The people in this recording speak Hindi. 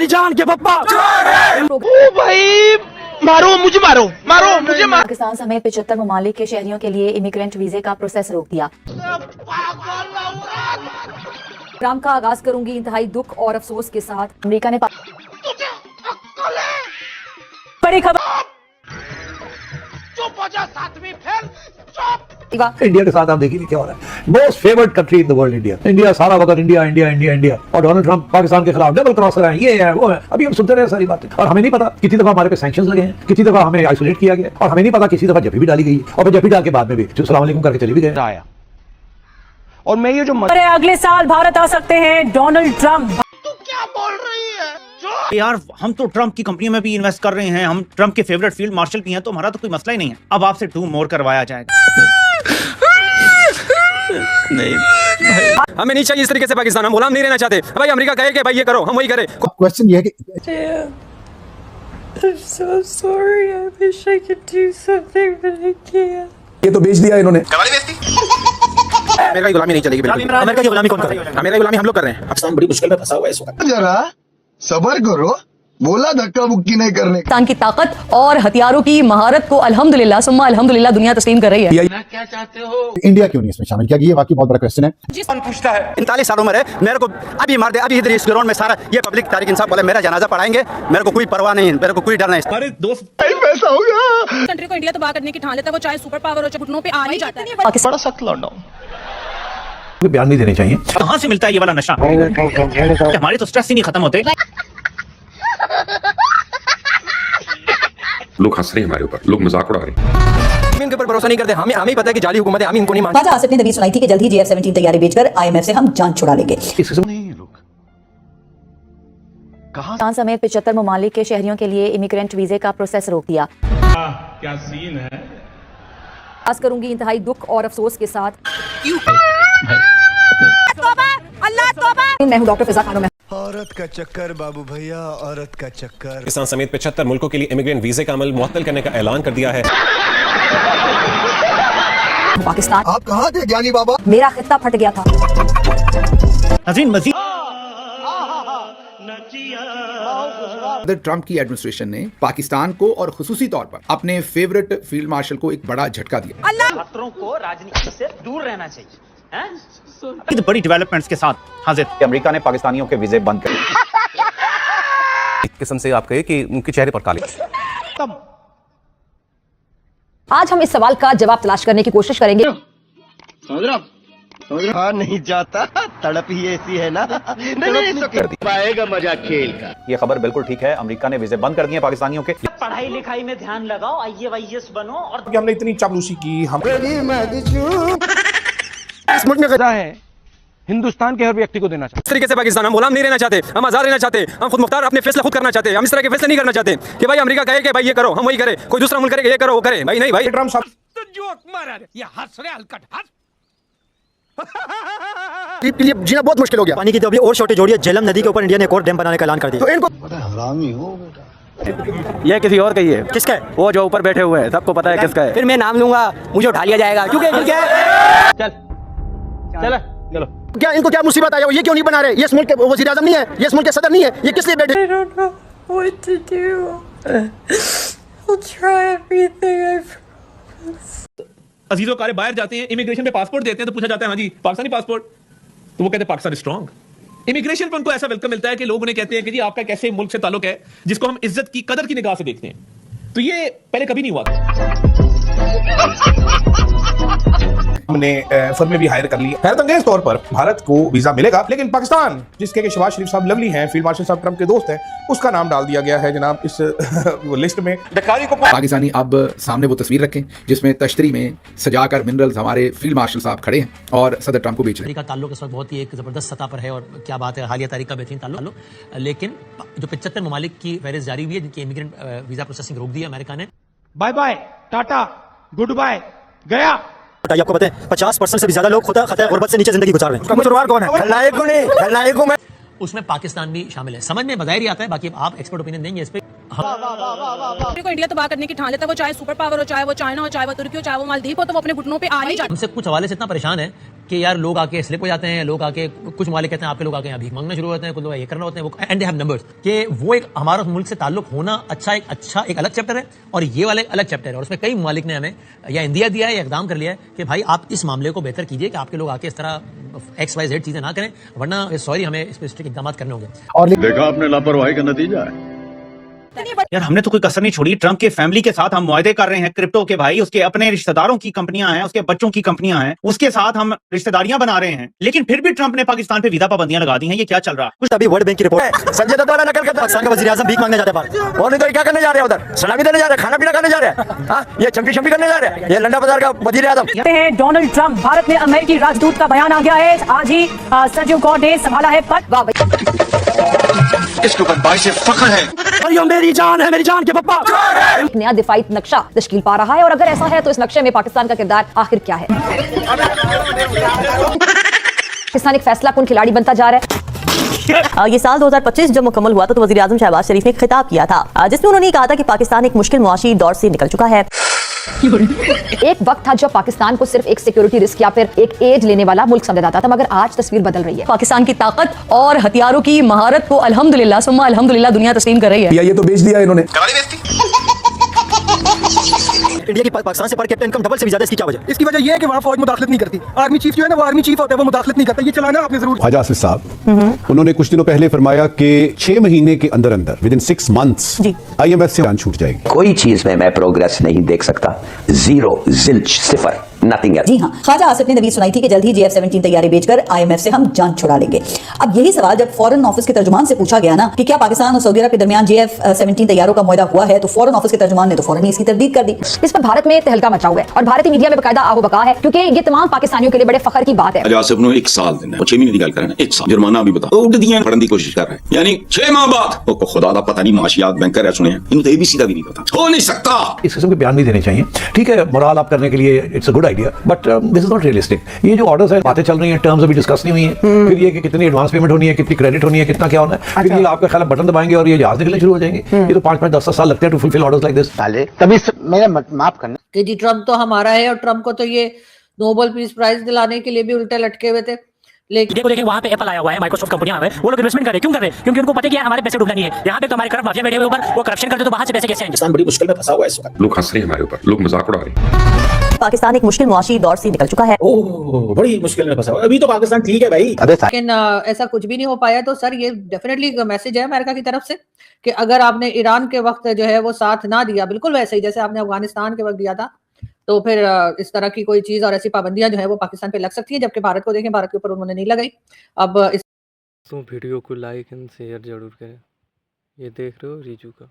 मेरी जान के पप्पा। ओ भाई मारो मुझे, मारो मारो मुझे, मारो। पाकिस्तान समेत 75 ममालिक के शहरियों के लिए इमिग्रेंट वीजे का प्रोसेस रोक दिया। ट्रंप का आगाज करूंगी इंतहाई दुख और अफसोस के साथ। अमेरिका ने बड़ी खबर इंडिया के साथ आप देखिए क्या हो रहा है। Most favoured country in the world India. India सारा वक्त इंडिया इंडिया इंडिया इंडिया, और डोनाल्ड ट्रंप पाकिस्तान के खिलाफ डबल क्रॉसर है, ये है वो है। अभी हम सुनते रहे सारी बातें, और हमें नहीं पता कितनी दफा हमारे पे सैंक्शंस लगे हैं, कितनी दफा हमें आइसोलेट किया गया, और हमें नहीं पता किसी दफा जफी भी डाली गई, और फिर जफी डाल के बाद में भी अस्सलाम वालेकुम करके चली भी गए। आया और मैं ये जो अगले साल भारत आ सकते हैं डोनाल्ड ट्रंप। तू क्या बोल रही है यार, हम तो ट्रंप की कंपनी में भी इन्वेस्ट कर रहे हैं, हम ट्रंप के फेवरेट फील्ड मार्शल भी हैं, तो हमारा तो कोई मसला ही नहीं है। अब आपसे 2 मोर करवाया जाएगा। नहीं हमें नहीं चाहिए इस तरीके से पाकिस्तान, हम गुलाम नहीं रहना चाहते भाई। अमेरिका कहे कि भाई ये करो, हम वही करें। क्वेश्चन ये है कि I'm so sorry. I wish I could do something, but I can't. ये तो बेच दिया इन्होंने। अमेरिका की गुलामी नहीं चलेगी बिल्कुल। अमेरिका की गुलामी कौन कर रहा है? अमेरिका की गुलामी हम लोग कर रहे हैं। पाकिस्तान बड़ी मुश्किल में फंसा हुआ है इस वक्त। जरा सबर करो, बोला धक्का मुक्की नहीं करने। पाकिस्तान की ताकत और हथियारों की महारत को अल्हम्दुलिल्लाह सुम्मा अल्हम्दुलिल्लाह दुनिया तस्लीम कर रही है। क्या चाहते हो? इंडिया क्यों नहीं इसमें शामिल किया? ये वाकई बहुत बड़ा क्वेश्चन है। कौन पूछता है? 39 साल उम्र है मेरे को, अभी मार दे, अभी इधर इस ग्राउंड में सारा ये पब्लिक तारीख इंसाफ बोले मेरा जनाजा पढ़ाएंगे, मेरे को कोई परवाह नहीं है, मेरे को कोई डर नहीं। हमारे दोस्त पैसा होगा। कंट्री को इंडिया तबाह करने की ठान लेता है, वो चाहे सुपर पावर हो चाहे घुटनों पे आ नहीं जाता है। बड़ा सख्त लौंडा बयान नहीं देने चाहिए। कहाँ से मिलता है ये वाला नशा? हमारे तो स्ट्रेस ही नहीं खत्म होते। लोग हंस रहे हैं हमारे ऊपर, लोग मजाक उड़ा रहे हैं। इनके ऊपर भरोसा नहीं करते, हमें ही पता है कि जाली हुकूमत है, हम इनको नहीं मानते। ख्वाजा आसिफ ने दबीज सुनाई थी कि जल्द ही JF-17 तैयारी बेचकर IMF से हम जान छुड़ा लेंगे। पाकिस्तान समेत 75 ममालिक के शहरियों के लिए इमिग्रेंट वीजे का प्रोसेस रोक दिया। क्या सीन है? आगाज करूंगी इंतहाई दुख और अफसोस के साथ। मैं हूं डॉक्टर फिजा खानों। औरत का चक्कर बाबू भैया, औरत का चक्कर। पाकिस्तान समेत 75 मुल्कों के लिए इमिग्रेंट वीजे का अमल मुअत्तल करने का ऐलान कर दिया है। पाकिस्तान, आप कहाँ थे ज्ञानी बाबा? मेरा खित्ता फट गया था। नजीन मजीद ट्रंप की एडमिनिस्ट्रेशन ने पाकिस्तान को और खुसूसी तौर पर अपने फेवरेट फील्ड मार्शल को एक बड़ा झटका दिया। खतरों को राजनीति से दूर रहना चाहिए। बड़ी डेवलपमेंट्स के साथ हाजिर अमेरिका ने पाकिस्तानियों के वीजे बंद कर एक किस्म से आप कहे कि उनके चेहरे पर काले। आज हम इस सवाल का जवाब तलाश करने की कोशिश करेंगे। हाँ नहीं जाता, तड़प ही ऐसी है ना। नहीं पाएगा मजा खेल का। ये खबर बिल्कुल ठीक है, अमेरिका ने वीजे बंद कर दिए पाकिस्तानियों के। पढ़ाई लिखाई में ध्यान लगाओ, IAS बनो। और हमने इतनी चापलूसी की, हम इस मुल्क में है हिंदुस्तान के हर व्यक्ति को देना चाहिए। इस तरीके से पाकिस्तान, हम गुलाम नहीं रहना चाहते, हम आजाद रहना चाहते, हम खुद मुख्तार अपने फैसला खुद करना चाहते हैं। हम इस तरह के फैसले नहीं करना चाहते कि भाई अमेरिका कहे कि भाई ये करो, हम वही करें, कोई दूसरा मुल्क करे ये करो वो करे। भाई नहीं भाई, ट्रंप साहब के लिए जीना बहुत मुश्किल हो गया। पानी की तो अभी और शॉर्टेज हो रही है। झेलम नदी के ऊपर इंडिया ने एक और डैम बनाने का ऐलान कर दिया। तो इनको हरामी हो बेटा। ये किसी और का ही है। किसका है? वो जो ऊपर बैठे हुए हैं, सबको पता है किसका है। फिर मैं नाम लूंगा, मुझे उठा लिया जाएगा, क्योंकि चलो क्या इनको क्या मुसीबत आई? ये क्यों नहीं बना रहे? ये इस मुल्क के वज़ीर आज़म नहीं है, ये इस मुल्क के सदर नहीं है, ये किस लिए बैठे? I don't know what to do. I'll try everything. I promise. अजीजों कारे बाहर जाते हैं, इमिग्रेशन पे पासपोर्ट देते हैं तो पूछा जाता है हाँ जी पाकिस्तानी पासपोर्ट, तो वो कहते हैं पाकिस्तान स्ट्रांग। इमिग्रेशन पर उनको ऐसा वेलकम मिलता है कि लोग उन्हें कहते हैं कि जी आपका कैसे मुल्क से ताल्लुक है जिसको हम इज्जत की कदर की निगाह से देखते हैं। तो ये पहले कभी नहीं हुआ था। हमने फर्म में भी हायर कर ली। हैरत अंगेज तौर पर भारत को वीजा मिलेगा, लेकिन पाकिस्तान जिसके के शहबाज शरीफ साहब लवली हैं, फील्ड मार्शल साहब ट्रंप के दोस्त हैं, उसका नाम डाल दिया गया है जनाब इस लिस्ट में। पाकिस्तानी अब सामने वो तस्वीर रखें जिसमें तश्तरी में सजाकर मिनरल्स हमारे फील्ड मार्शल साहब खड़े हैं और सदर ट्रंप को बेच रहे हैं। का ताल्लुक इस वक्त बहुत ही एक जबरदस्त सतह पर है और क्या बात है, हालिया तारीख का बेहतरीन ताल्लुक। लेकिन जो 75 ममालिक की फहरिस्त जारी हुई है जिनकी इमिग्रेंट वीजा प्रोसेसिंग रोक दिया अमेरिका ने। Bye bye, tata, goodbye, गया। आपको पता है 50% से भी ज्यादा लोग खतरे गुर्बत से नीचे जिंदगी गुजार रहे हैं। उसका कसूरवार कौन है? खलनायक को नहीं, खलनायक को मैं। उसमें पाकिस्तान भी शामिल है। समझ में बजाय ही आता है, बाकी आप एक्सपर्ट ओपिनियन देंगे इस पे। को इंडिया तबाह करने की ठान लेता है, वो चाहे सुपर पावर हो, चाहे वो चाइना हो, चाहे वो तुर्की हो, चाहे वो मालदीव हो, तो वो अपने घुटनों पे आ ही जाता है। हमसे कुछ हवाले से इतना परेशान है कि यार लोग आके स्लिप हो जाते हैं, लोग आके कुछ मालिक कहते हैं आपके लोग आके यहाँ भीख मांगना शुरू होते हैं, कुछ लोग ये करना होते हैं, वो एंड दे हैव नंबर्स कि वो एक हमारा मुल्क से ताल्लुक होना एक अलग चैप्टर है और ये वाला एक अलग चैप्टर है। और उसमें कई मालिक ने हमें या इंडिया दिया है या इकदाम कर लिया है कि भाई आप इस मामले को बेहतर कीजिए कि आपके लोग आके इस तरह XYZ चीजें ना करें, वरना सॉरी हमें इस पर स्ट्रिक्ट इकदाम करने होंगे। और देखा आपने लापरवाही का नतीजा है। यार हमने तो कोई कसर नहीं छोड़ी। ट्रम्प के फैमिली के साथ हम मुआहदे कर रहे हैं क्रिप्टो के, भाई उसके अपने रिश्तेदारों की कंपनियां हैं, उसके बच्चों की कंपनियां हैं, उसके साथ हम रिश्तेदारियां बना रहे हैं, लेकिन फिर भी ट्रम्प ने पाकिस्तान पे वीजा पाबंदियां लगा दी हैं। ये क्या चल रहा है? कुछ अभी वर्ल्ड बैंक की रिपोर्ट संजय दत्त वाला नकल करता है, पाकिस्तान का वज़ीर आज़म भीख मांगने जाते हैं, और नहीं तो क्या करने जा रहे हैं उधर? सलामी देने जा रहे हैं, खाना पीना खाने जा रहे हैं, हाँ ये चंपी शंपी करने जा रहे हैं, ये लंडा बाजार का वज़ीर आज़म। डोनाल्ड ट्रंप भारत में अमेरिकी राजदूत का बयान आ गया है। आज ही सचिव गौड़ ने संभाला है पद। इसके ऊपर बाइसे फख्र है और ये मेरी जान है, मेरी जान के पप्पा। एक नया दिफाई नक्शा तश्कील पा रहा है, और अगर ऐसा है तो इस नक्शे में पाकिस्तान का किरदार आखिर क्या है? पाकिस्तान एक फैसला कुन खिलाड़ी बनता जा रहा है। ये साल 2025 जब मुकम्मल हुआ तो वज़ीर आज़म शहबाज शरीफ ने एक खिताब किया था जिसमें उन्होंने कहा था कि पाकिस्तान एक मुश्किल मुआशी दौर से निकल चुका है। एक वक्त था जब पाकिस्तान को सिर्फ एक सिक्योरिटी रिस्क या फिर एक एज लेने वाला मुल्क समझा जाता था, मगर आज तस्वीर बदल रही है। पाकिस्तान की ताकत और हथियारों की महारत को अल्हम्दुलिल्लाह सुम्मा अल्हम्दुलिल्लाह दुनिया तस्लीम कर रही है। ये तो बेच दिया इन्होंने। इंडिया की पाकिस्तान से पर कैपिटल इनकम डबल से भी ज्यादा, इसकी क्या वजह? इसकी वजह यह है कि वहाँ फौज मुदाखलत नहीं करती। आर्मी चीफ जो है ना, वो आर्मी चीफ होता है, वो मुदाखलत नहीं करता। ये चलाना आपने जरूर। ख्वाजा आसिफ साहब उन्होंने कुछ दिनों पहले फरमाया कि 6 महीने के अंदर अंदर विद इन 6 मंथ्स IMF से जान छूट जाएगी। कोई चीज में मैं प्रोग्रेस नहीं देख सकता। जीरो, जिल्च, सिफर, नथिंग एल्स। जी हाँ, ख्वाजा आसिफ ने नवीद सुनाई थी कि जल्द ही JF-17 तैयारी बेचकर IMF से हम जान छुड़ा लेंगे। अब यही सवाल जब फॉरेन ऑफिस के तर्जुमान से पूछा गया ना कि क्या पाकिस्तान और सऊदी अरब के दरमियान JF-17 तैयारों का मुआहदा हुआ है, तो फॉरेन ऑफिस के तर्जुमान ने तो फौरन ही इसकी तरदीद कर दी। इस पर भारत में तहलका मचा हुआ है और भारतीय मीडिया में बकायदा आहो बका है, क्योंकि ये तमाम पाकिस्तानियों के लिए बड़े फख्र की बात है। ख्वाजा आसिफ ने 1 साल देना है, 6 महीने निकाल कर 1 साल जुर्माना भी बता उड़ दिए, फड़न की कोशिश कर रहे हैं, यानी 6 माह बाद वो खुदा दा पता नहीं माशियात बैंकर है सुने हैं, इन्हें तो ये भी सीधा भी नहीं पता। हो नहीं सकता। इस किस्म के बयान नहीं देने चाहिए। ठीक है, मोरल आप करने के लिए it's a good idea, but this is not realistic. ये जो ऑर्डर्स है, बातें चल रही हैं, टर्म्स अभी डिस्कस नहीं हुई है, फिर ये कि कितनी एडवांस पेमेंट होनी है, कितनी क्रेडिट होनी है, कितना क्या होना है, फिर ये आपका ख्याल बटन दबाएंगे और ये जहाज निकलने शुरू हो जाएंगे। ये तो 5-5, 10 साल लगते हैं to fulfil orders like this. तभी मेरा माफ करना कि जी ट्रम्प तो हमारा है, और ट्रम्प को तो ये नोबेल पीस प्राइज दिलाने के लिए भी उल्टे लटके हुए थे। लेकिन देखो वहाँ पे एप्पल आया हुआ है, माइक्रोसॉफ्ट कंपनियां हैं, वो लोग इन्वेस्टमेंट कर रहे हैं। क्यों कर रहे हैं? क्योंकि उनको पता है कि हमारे पैसे डूबना नहीं है। यहाँ पे तो हमारे करप्ट माफिया बैठे हुए ऊपर, वो करप्शन करते तो बाहर से पैसे कैसे आएंगे? बड़ी मुश्किल में फंसा हुआ है इस वक्त। लोग हंस रहे हैं हमारे ऊपर, लोग मजाक उड़ा रहे हैं। पाकिस्तान एक मुश्किल मुआशी दौर से निकल चुका है। ओह, बड़ी मुश्किल में फंसा हुआ। अभी तो पाकिस्तान ठीक है भाई। लेकिन ऐसा कुछ भी नहीं हो पाया। तो सर ये डेफिनेटली मैसेज है अमेरिका की तरफ से कि अगर आपने ईरान के वक्त जो है वो साथ ना दिया, बिल्कुल वैसे ही जैसे आपने अफगानिस्तान के वक्त दिया था, तो फिर इस तरह की कोई चीज और ऐसी पाबंदियां जो है वो पाकिस्तान पे लग सकती है। जबकि भारत को देखें, भारत के ऊपर उन्होंने नहीं लगाई। अब इस वीडियो को लाइक एंड शेयर जरूर करें। ये देख रहे हो रिजू का।